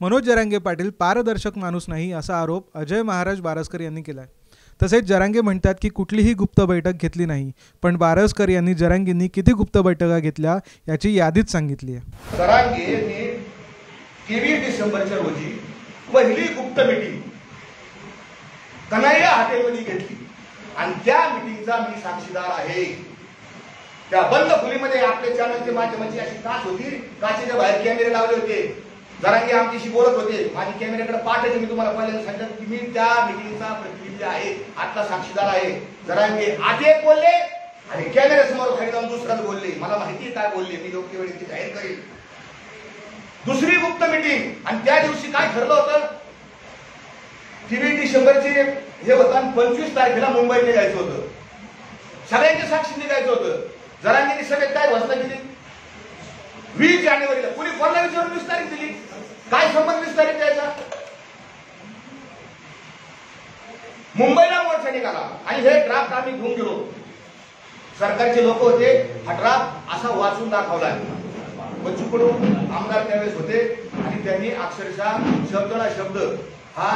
मनोज जरांगे पाटील पारदर्शक माणूस नाही असा आरोप अजय महाराज बारसकर यांनी केलाय। तसेच जरांगे म्हणतात की कुठलीही गुप्त बैठक घेतली नाही, पण बारसकर यांनी जरांगेंनी किती गुप्त बैठका घेतल्या याची यादीच सांगितली आहे। जरांगेंनी 23 डिसेंबरच्या रोजी पहिली गुप्त मीटिंग कन्हैया हॉटेलमध्ये घेतली आणि त्या मीटिंगचा मी साक्षीदार आहे। त्या बंद खोलीमध्ये आपल्या चॅनलच्या माध्यमाची अशी काच होती, काचेच्या बाहेर कॅमेरे लावले होते। जरांगे आमच्याशी बोलत होते, माझी कॅमेऱ्याकडे पाठ आहे, मी तुम्हाला पहिल्यांदा सांगितलं की मी त्या मीटिंगचा प्रतिनिधी आहे, आतला साक्षीदार आहे। जरांगे आत एक बोलले आणि कॅमेऱ्यासमोर खाली जाऊन दुसराच बोलले, मला माहिती काय बोलले, मी योग्य वेळी ती जाहीर करेल। दुसरी गुप्त मीटिंग आणि त्या दिवशी काय ठरलं होतं, 23 डिसेंबरचे हे होतं आणि 25 तारखेला मुंबईला जायचं होतं, सगळ्यांच्या साक्षी निघायचं होतं। जरांगेंनी सगळ्यात काय घोषणा केली, 20 जानेवारीला कुणी कोणाला विचारून 20 तारीख दिली, काय संबंध 20 तारीख द्यायचा। मुंबईला मोर्चा निघाला आणि हे ड्राफ्ट आम्ही घेऊन गेलो, सरकारचे लोक होते, हा ड्राफ्ट असा वाचून दाखवला। बच्चू कडू आमदार त्यावेळेस होते आणि त्यांनी अक्षरशः शब्दना शब्द हा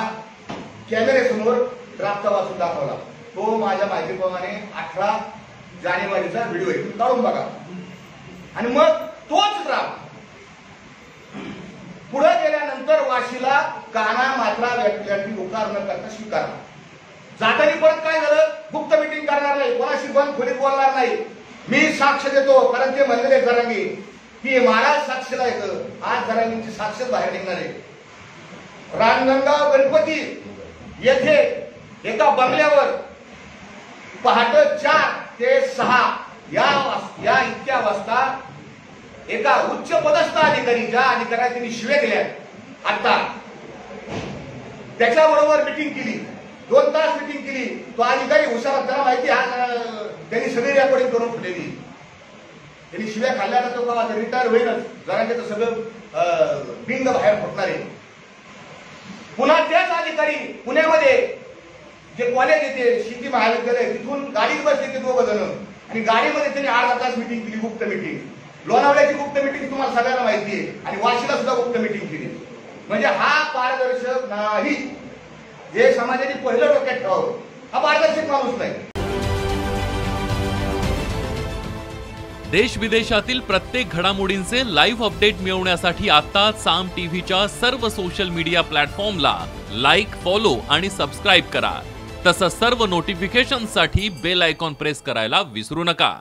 कॅमेऱ्यासमोर ड्राफ्ट वाचून दाखवला। तो माझ्या माहितीप्रमाणे 18 जानेवारीचा व्हिडिओ आहे, काढून बघा। आणि मग तोच ड्राफ्ट पुढे गेल्यानंतर वाशीला काना मात्रा व्यक्ती होकार न करता स्वीकारला। जाताना परत काय झालं, गुप्त मीटिंग करणार नाही, कोणाशी बंद खोलीत बोलणार नाही, मी साक्ष देतो, कारण ते म्हणलेले जरांगे की महाराज साक्षीला येतं, आज जरांगेंची साक्ष बाहेर निघणार आहे। रांजणगाव गणपती येथे एका बंगल्यावर पहाटे 4 ते 6 या इतक्या वाजता एका उच्च पदस्थ अधिकारी, ज्या अधिकाऱ्याने त्यांनी शिव्या दिल्या आता, त्याच्याबरोबर मीटिंग केली, 2 तास मीटिंग केली। तो अधिकारी हुशार, त्याला माहिती त्यांनी सगळी रेकॉर्डिंग करून ठेवली। त्यांनी शिव्या खाल्ल्यानंतर तो का रिटायर होईलच, जरांगेचं सगळं बिंग बाहेर फुटणार आहे। पुन्हा त्याच अधिकारी पुण्यामध्ये जे कॉलेज येते शेती महाविद्यालय, तिथून गाडीत बसले ते 2 जण आणि गाडीमध्ये त्यांनी अर्धा तास मीटिंग केली, गुप्त मीटिंग। लोणावळ्याची गुप्त मीटिंग तुम्हाला सगळ्यांना माहिती आहे आणि वाशीला सुद्धा गुप्त मीटिंग केली। म्हणजे हा पारदर्शक नाही, हे समाजाने पहिलं डोक्यात ठेवावं, हा पारदर्शक माणूस नाही। देश विदेशातील प्रत्येक घडामोडींचे लाईव्ह अपडेट मिळवण्यासाठी आता साम टीव्हीच्या सर्व सोशल मीडिया प्लॅटफॉर्मला लाईक, फॉलो आणि सबस्क्राईब करा। तसंच सर्व नोटिफिकेशनसाठी बेल आयकॉन प्रेस करायला विसरू नका।